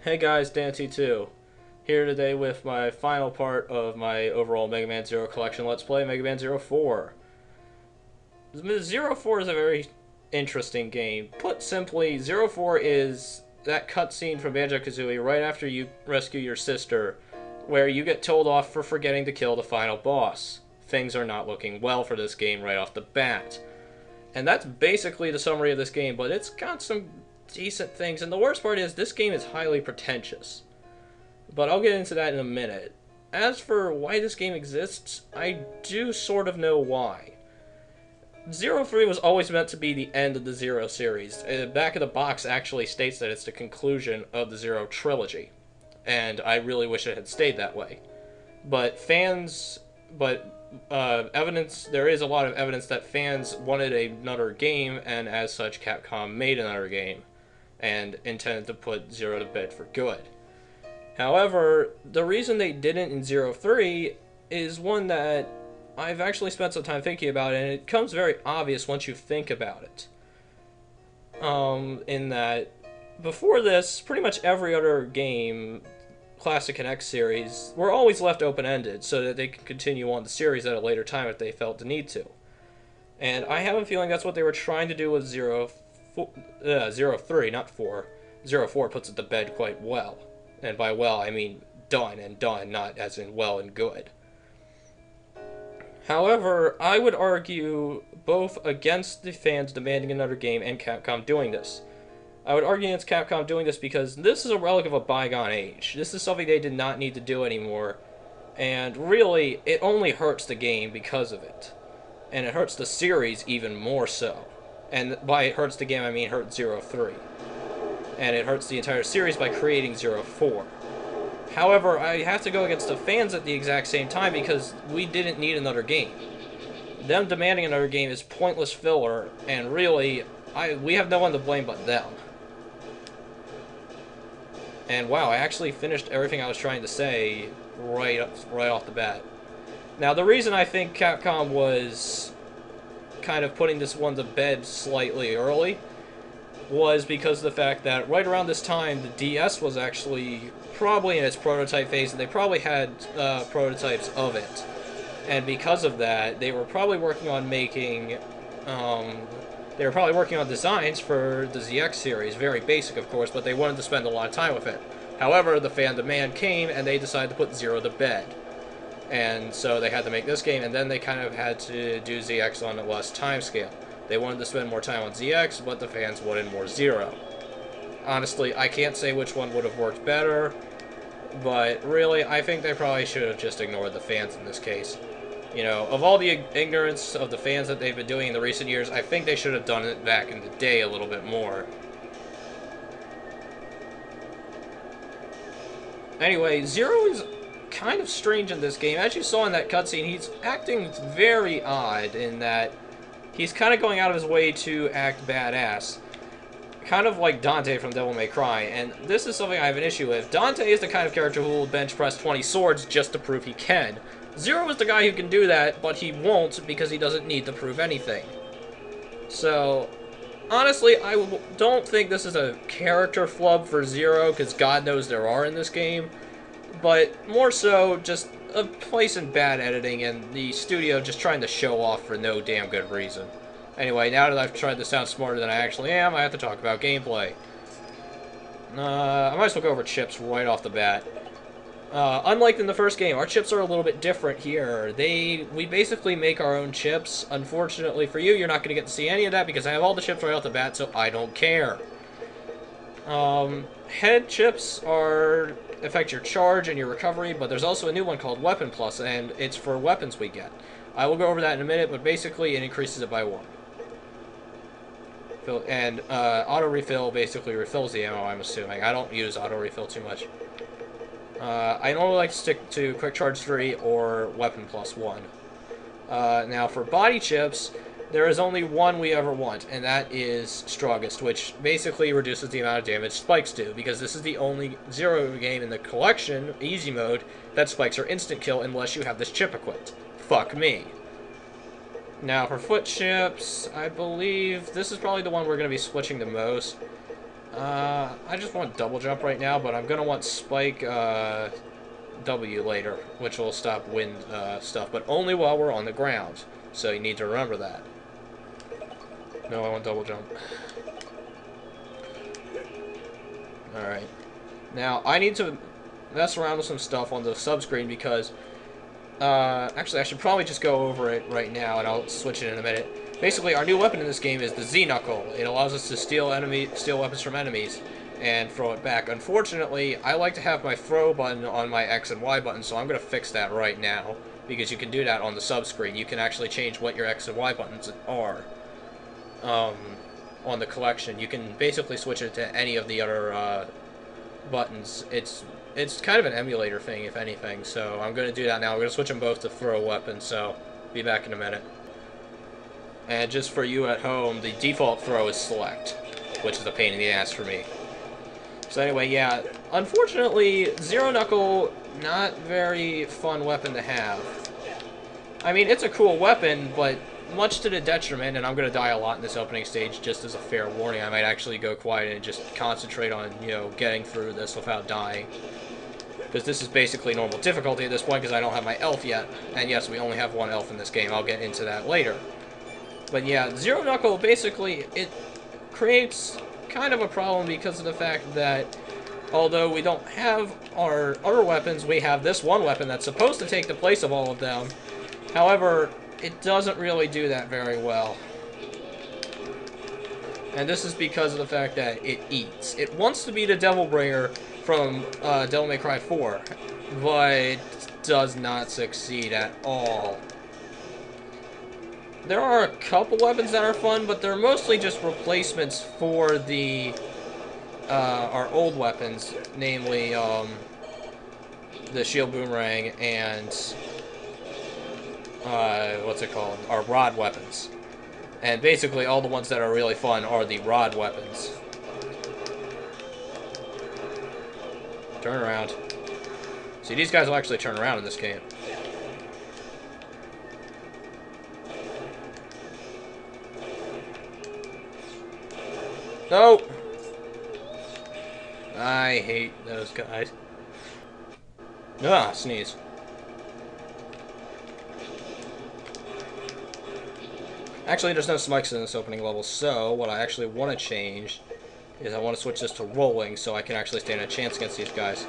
Hey guys, Dan-T2 here today with my final part of my overall Mega Man Zero collection. Let's play Mega Man Zero 4. Zero 4 is a very interesting game. Put simply, Zero 4 is that cutscene from Banjo-Kazooie right after you rescue your sister, where you get told off for forgetting to kill the final boss. Things are not looking well for this game right off the bat. And that's basically the summary of this game, but it's got some decent things, and the worst part is this game is highly pretentious. But I'll get into that in a minute. As for why this game exists, I do sort of know why. Zero 3 was always meant to be the end of the Zero series. The back of the box actually states that it's the conclusion of the Zero trilogy, and I really wish it had stayed that way. But there is a lot of evidence that fans wanted another game, and as such Capcom made another game and intended to put Zero to bed for good. However, the reason they didn't in Zero 3 is one that I've actually spent some time thinking about, and it becomes very obvious once you think about it. In that, before this, pretty much every other game, Classic and X series, were always left open-ended so that they could continue on the series at a later time if they felt the need to. And I have a feeling that's what they were trying to do with Zero 3, not 4. Zero 4 puts it to bed quite well. And by well, I mean done, and done, not as in well and good. However, I would argue both against the fans demanding another game and Capcom doing this. I would argue against Capcom doing this because this is a relic of a bygone age. This is something they did not need to do anymore. And really, it only hurts the game because of it. And it hurts the series even more so. And by it hurts the game, I mean hurt Zero 3. And it hurts the entire series by creating Zero 4. However, I have to go against the fans at the exact same time because we didn't need another game. Them demanding another game is pointless filler, and really, we have no one to blame but them. And wow, I actually finished everything I was trying to say right off the bat. Now, the reason I think Capcom was kind of putting this one to bed slightly early was because of the fact that right around this time, the DS was actually probably in its prototype phase, and they probably had prototypes of it. And because of that, they were probably working on making, designs for the ZX series, very basic of course, but they wanted to spend a lot of time with it. However, the fan demand came, and they decided to put Zero to bed. And so they had to make this game, and then they kind of had to do ZX on a less time scale. They wanted to spend more time on ZX, but the fans wanted more Zero. Honestly, I can't say which one would have worked better, but really, I think they probably should have just ignored the fans in this case. You know, of all the ignorance of the fans that they've been doing in the recent years, I think they should have done it back in the day a little bit more. Anyway, Zero is kind of strange in this game. As you saw in that cutscene, he's acting very odd in that he's kind of going out of his way to act badass. Kind of like Dante from Devil May Cry, and this is something I have an issue with. Dante is the kind of character who will bench press 20 swords just to prove he can. Zero is the guy who can do that, but he won't because he doesn't need to prove anything. So, honestly, I don't think this is a character flub for Zero, because God knows there are in this game, but more so just a place in bad editing and the studio just trying to show off for no damn good reason. Anyway, now that I've tried to sound smarter than I actually am, I have to talk about gameplay. I might as well go over chips right off the bat. Unlike in the first game, our chips are a little bit different here. We basically make our own chips. Unfortunately for you, you're not going to get to see any of that because I have all the chips right off the bat, so I don't care. Head chips affect your charge and your recovery, but there's also a new one called Weapon Plus, and it's for weapons we get. I will go over that in a minute, but basically it increases it by 1. And auto-refill basically refills the ammo, I'm assuming. I don't use auto-refill too much. I normally like to stick to Quick Charge 3 or Weapon Plus 1. Now, for body chips, there is only one we ever want, and that is Strongest, which basically reduces the amount of damage spikes do, because this is the only Zero game in the collection, easy mode, that spikes are instant kill unless you have this chip equipped. Fuck me. Now, for foot chips, I believe this is probably the one we're going to be switching the most. I just want double jump right now, but I'm gonna want spike W later, which will stop wind stuff, but only while we're on the ground. So you need to remember that. No, I want double jump. Alright. Now, I need to mess around with some stuff on the subscreen because... actually, I should probably just go over it right now, and I'll switch it in a minute. Basically, our new weapon in this game is the Z-Knuckle. It allows us to steal weapons from enemies and throw it back. Unfortunately, I like to have my throw button on my X and Y button, so I'm going to fix that right now, because you can do that on the subscreen. You can actually change what your X and Y buttons are on the collection. You can basically switch it to any of the other buttons. It's kind of an emulator thing, if anything, so I'm going to do that now. I'm going to switch them both to throw weapons, so be back in a minute. And just for you at home, the default throw is select, which is a pain in the ass for me. So anyway, yeah, unfortunately, Zero Knuckle, not very fun weapon to have. I mean, it's a cool weapon, but much to the detriment, and I'm going to die a lot in this opening stage, just as a fair warning. I might actually go quiet and just concentrate on, you know, getting through this without dying. Because this is basically normal difficulty at this point, because I don't have my elf yet. And yes, we only have one elf in this game. I'll get into that later. But yeah, Zero Knuckle, basically, it creates kind of a problem because of the fact that although we don't have our other weapons, we have this one weapon that's supposed to take the place of all of them. However, it doesn't really do that very well. And this is because of the fact that it eats. It wants to be the Devil Bringer from Devil May Cry 4, but does not succeed at all. There are a couple weapons that are fun, but they're mostly just replacements for the our old weapons, namely the Shield Boomerang and what's it called? Our rod weapons. And basically all the ones that are really fun are the rod weapons. Turn around. See, these guys will actually turn around in this game. No! I hate those guys. Ah, sneeze. Actually, there's no spikes in this opening level, so what I actually want to change is I want to switch this to rolling so I can actually stand a chance against these guys.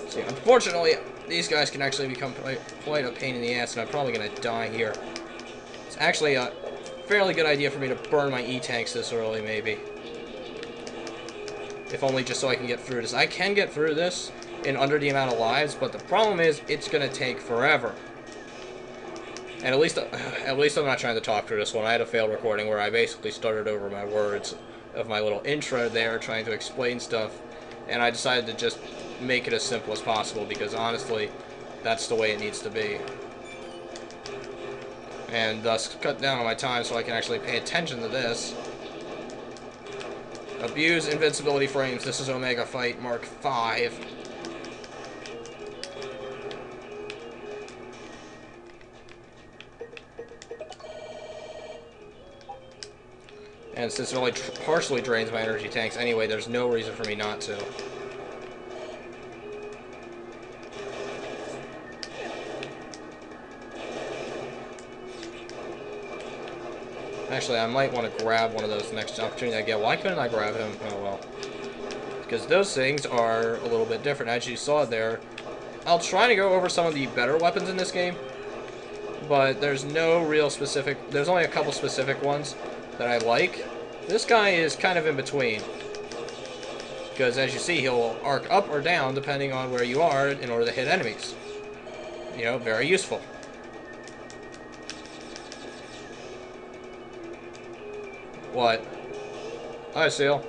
See, unfortunately, these guys can actually become quite a pain in the ass, and I'm probably going to die here. It's actually a fairly good idea for me to burn my E-tanks this early, maybe. If only just so I can get through this. I can get through this in under the amount of lives, but the problem is it's going to take forever. And at least I'm not trying to talk through this one. I had a failed recording where I basically started over my words of my little intro there, trying to explain stuff, and I decided to just make it as simple as possible, because honestly, that's the way it needs to be. And thus cut down on my time so I can actually pay attention to this. Abuse invincibility frames. This is Omega Fight Mark 5. And since it only partially drains my energy tanks anyway, there's no reason for me not to. Actually, I might want to grab one of those next opportunity I get. Why couldn't I grab him? Oh well. Because those things are a little bit different. As you saw there, I'll try to go over some of the better weapons in this game, but there's no real specific... There's only a couple specific ones that I like. This guy is kind of in between, because as you see, he'll arc up or down depending on where you are in order to hit enemies. You know, very useful. What? Hi, Seal.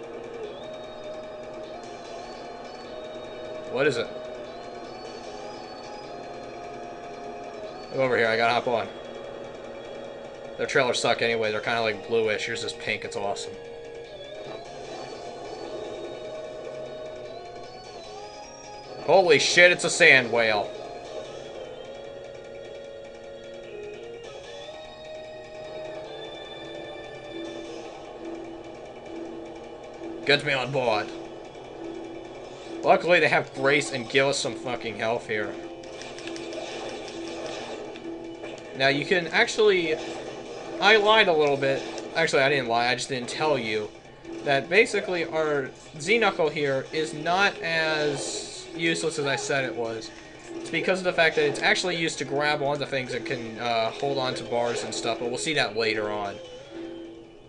What is it? Come over here, I gotta hop on. Their trailers suck anyway, they're kind of like bluish. Here's this pink, it's awesome. Holy shit, it's a sand whale. Get me on board. Luckily, they have Grace and give us some fucking health here. Now, you can actually... I lied a little bit. Actually, I didn't lie. I just didn't tell you that basically our Z-Knuckle here is not as useless as I said it was. It's because of the fact that it's actually used to grab onto things and can hold on to bars and stuff, but we'll see that later on.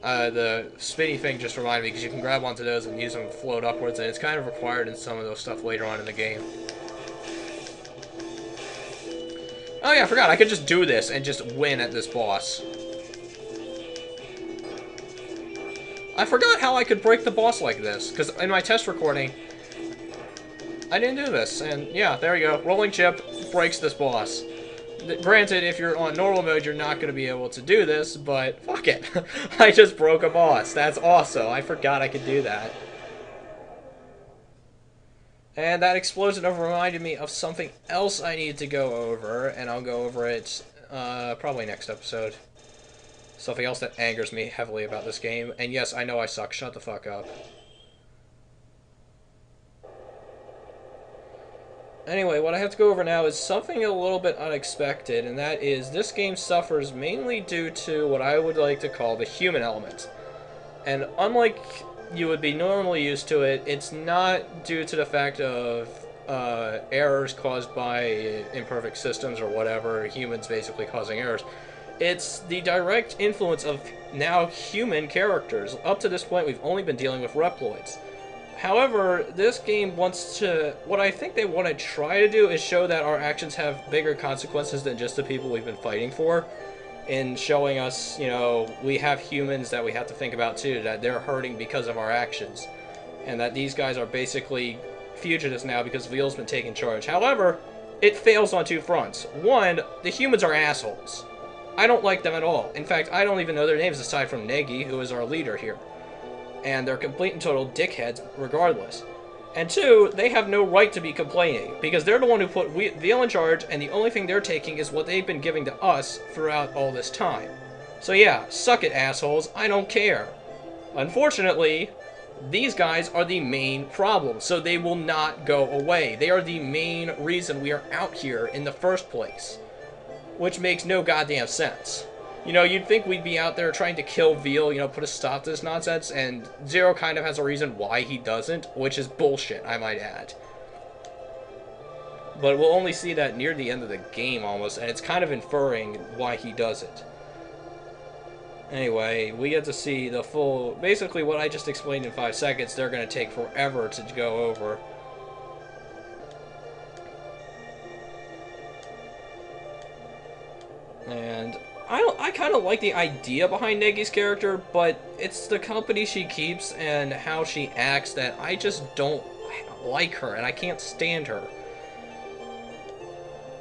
The spinny thing just reminded me because you can grab onto those and use them to float upwards, and it's kind of required in some of those stuff later on in the game. Oh yeah, I forgot. I could just do this and just win at this boss. I forgot how I could break the boss like this, because in my test recording, I didn't do this, and yeah, there you go. Rolling chip breaks this boss. Granted, if you're on normal mode, you're not going to be able to do this, but fuck it. I just broke a boss. That's awesome. I forgot I could do that. And that explosion reminded me of something else I need to go over, and I'll go over it probably next episode. Something else that angers me heavily about this game. And yes, I know I suck. Shut the fuck up. Anyway, what I have to go over now is something a little bit unexpected, and that is this game suffers mainly due to what I would like to call the human element. And unlike you would be normally used to it, it's not due to the fact of errors caused by imperfect systems or whatever, humans basically causing errors. It's the direct influence of now human characters. Up to this point, we've only been dealing with Reploids. However, this game wants to... What I think they want to try to do is show that our actions have bigger consequences than just the people we've been fighting for. In showing us, you know, we have humans that we have to think about too, that they're hurting because of our actions. And that these guys are basically fugitives now because Veil's been taking charge. However, it fails on two fronts. One, the humans are assholes. I don't like them at all. In fact, I don't even know their names aside from Negi, who is our leader here. And they're complete and total dickheads regardless. And two, they have no right to be complaining, because they're the one who put Veil in charge, and the only thing they're taking is what they've been giving to us throughout all this time. So yeah, suck it, assholes, I don't care. Unfortunately, these guys are the main problem, so they will not go away. They are the main reason we are out here in the first place. Which makes no goddamn sense. You know, you'd think we'd be out there trying to kill Veil, you know, put a stop to this nonsense, and Zero kind of has a reason why he doesn't, which is bullshit, I might add. But we'll only see that near the end of the game, almost, and it's kind of inferring why he does it. Anyway, we get to see the full... Basically, what I just explained in 5 seconds, they're going to take forever to go over. And... I kind of like the idea behind Negi's character, but it's the company she keeps and how she acts that I just don't like her, and I can't stand her.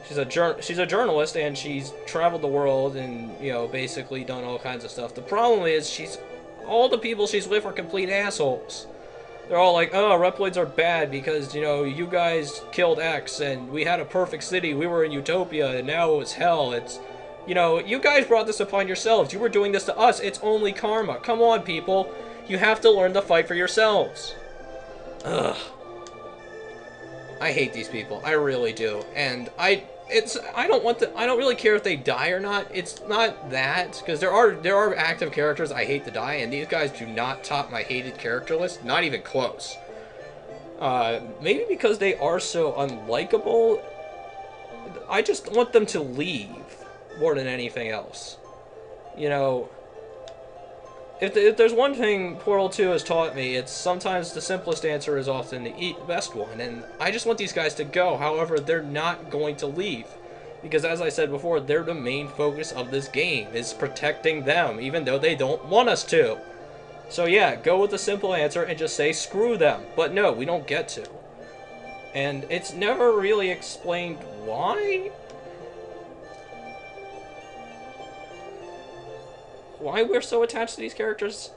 She's a journalist, and she's traveled the world and, you know, basically done all kinds of stuff. The problem is all the people she's with are complete assholes. They're all like, oh, Reploids are bad because, you know, you guys killed X, and we had a perfect city, we were in Utopia, and now it was hell, it's... You know, you guys brought this upon yourselves. You were doing this to us. It's only karma. Come on, people. You have to learn to fight for yourselves. Ugh. I hate these people. I really do. And I don't really care if they die or not. It's not that, because there are active characters I hate to die, and these guys do not top my hated character list. Not even close. Maybe because they are so unlikable. I just want them to leave. More than anything else. You know, if there's one thing Portal 2 has taught me, it's sometimes the simplest answer is often the best one, and I just want these guys to go. However, they're not going to leave, because as I said before, they're the main focus of this game, is protecting them, even though they don't want us to. So yeah, go with the simple answer and just say screw them, but no, we don't get to. And it's never really explained why we're so attached to these characters.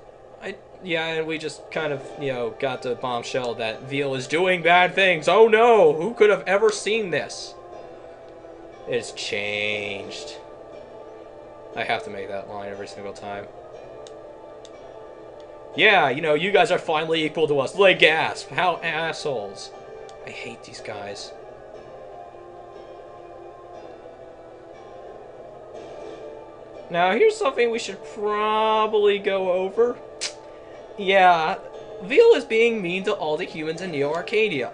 Yeah, and we just kind of, you know, got the bombshell that Veil is doing bad things. Oh no, who could have ever seen this? It's changed. I have to make that line every single time. Yeah, you know, you guys are finally equal to us. Like, gasp. How assholes. I hate these guys. Now, here's something we should probably go over. Yeah, Veal is being mean to all the humans in Neo Arcadia.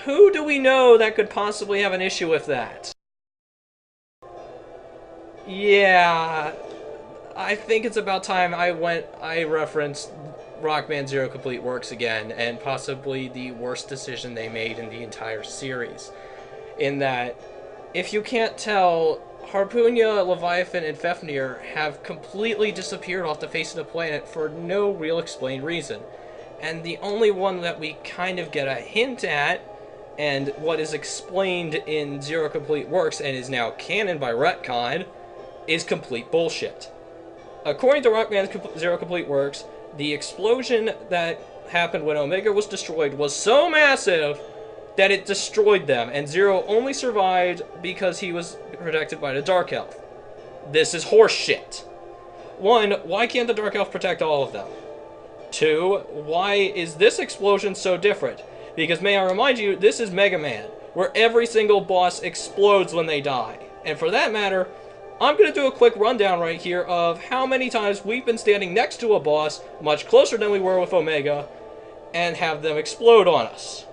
Who do we know that could possibly have an issue with that? Yeah, I think it's about time I referenced Rockman Zero Complete Works again, and possibly the worst decision they made in the entire series. In that, if you can't tell, Harpoonia, Leviathan, and Fafnir have completely disappeared off the face of the planet for no real explained reason. And the only one that we kind of get a hint at, and what is explained in Zero Complete Works and is now canon by retcon, is complete bullshit. According to Rockman Zero Complete Works, the explosion that happened when Omega was destroyed was so massive that it destroyed them, and Zero only survived because he was protected by the Dark Elf. This is horseshit. 1, why can't the Dark Elf protect all of them? 2, why is this explosion so different? Because may I remind you, this is Mega Man, where every single boss explodes when they die. And for that matter, I'm going to do a quick rundown right here of how many times we've been standing next to a boss, much closer than we were with Omega, and have them explode on us.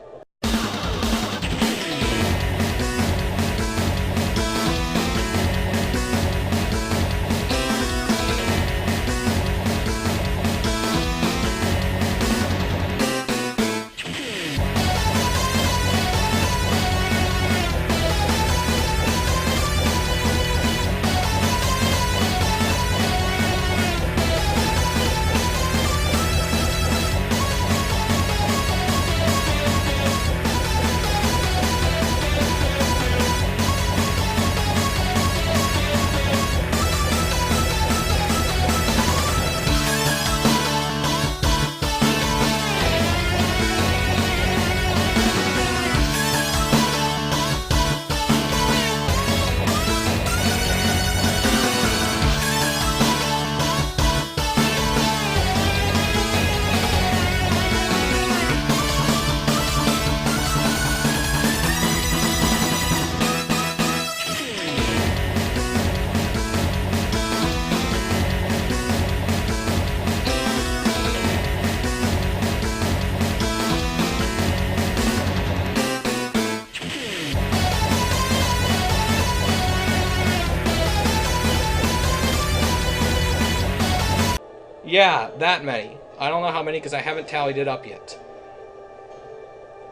Yeah, that many. I don't know how many because I haven't tallied it up yet.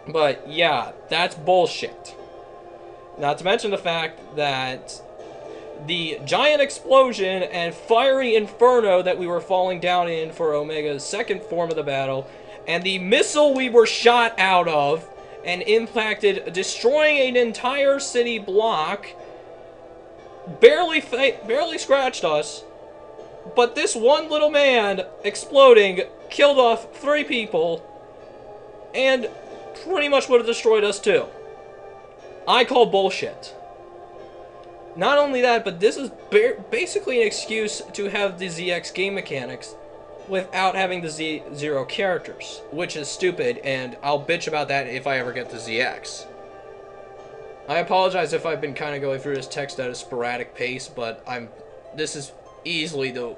But yeah, that's bullshit. Not to mention the fact that the giant explosion and fiery inferno that we were falling down in for Omega's second form of the battle, and the missile we were shot out of and impacted, destroying an entire city block, barely scratched us. But this one little man exploding killed off 3 people and pretty much would have destroyed us too. I call bullshit. Not only that, but this is basically an excuse to have the ZX game mechanics without having the Zero characters, which is stupid, and I'll bitch about that if I ever get the ZX. I apologize if I've been kind of going through this text at a sporadic pace, but this is easily this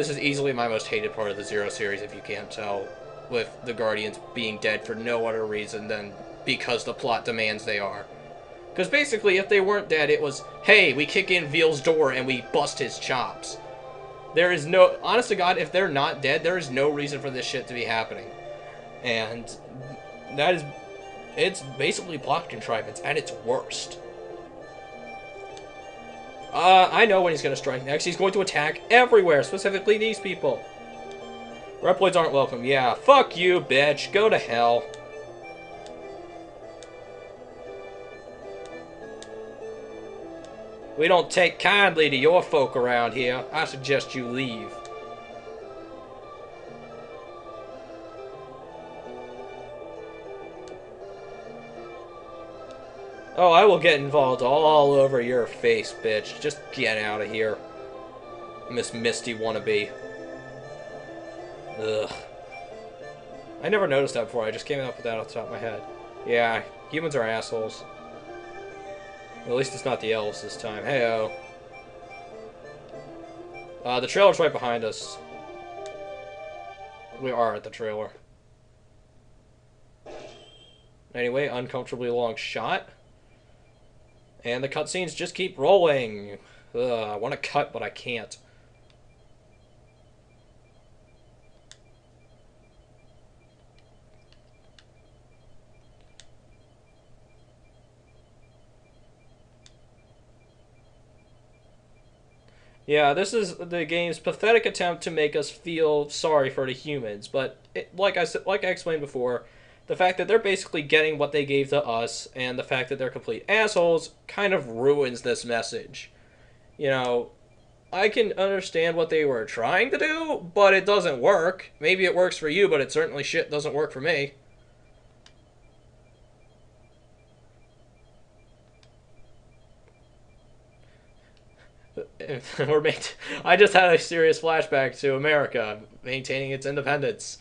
is easily my most hated part of the Zero series, if you can't tell, with the Guardians being dead for no other reason than because the plot demands they are. Because basically, if they weren't dead, it was, hey, we kick in Veal's door and we bust his chops. There is no, honest to God, if they're not dead, there is no reason for this shit to be happening. And that is, it's basically plot contrivance at its worst. I know when he's going to strike next. He's going to attack everywhere, specifically these people. Reploids aren't welcome. Yeah, fuck you, bitch. Go to hell. We don't take kindly to your folk around here. I suggest you leave. Oh, I will get involved all over your face, bitch. Just get out of here. Miss Misty wannabe. Ugh. I never noticed that before. I just came up with that off the top of my head. Yeah, humans are assholes. Well, at least it's not the elves this time. Heyo. The trailer's right behind us. We are at the trailer. Anyway, uncomfortably long shot. And the cutscenes just keep rolling. Ugh, I want to cut, but I can't. Yeah, this is the game's pathetic attempt to make us feel sorry for the humans, but like I explained before, the fact that they're basically getting what they gave to us, and the fact that they're complete assholes, kind of ruins this message. You know, I can understand what they were trying to do, but it doesn't work. Maybe it works for you, but it certainly shit doesn't work for me. I just had a serious flashback to America maintaining its independence.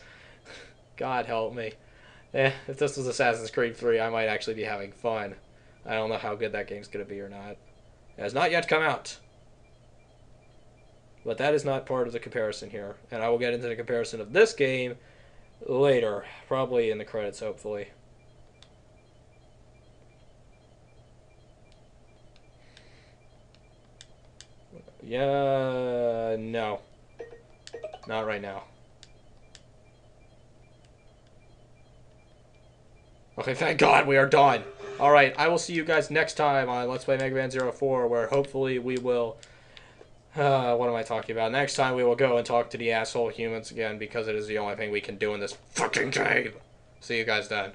God help me. If this was Assassin's Creed 3, I might actually be having fun. I don't know how good that game's going to be or not. It has not yet come out. But that is not part of the comparison here. And I will get into the comparison of this game later. Probably in the credits, hopefully. Yeah, no. Not right now. Okay, thank God we are done. Alright, I will see you guys next time on Let's Play Mega Man 04, where hopefully we will... what am I talking about? Next time we will go and talk to the asshole humans again, because it is the only thing we can do in this fucking game. See you guys then.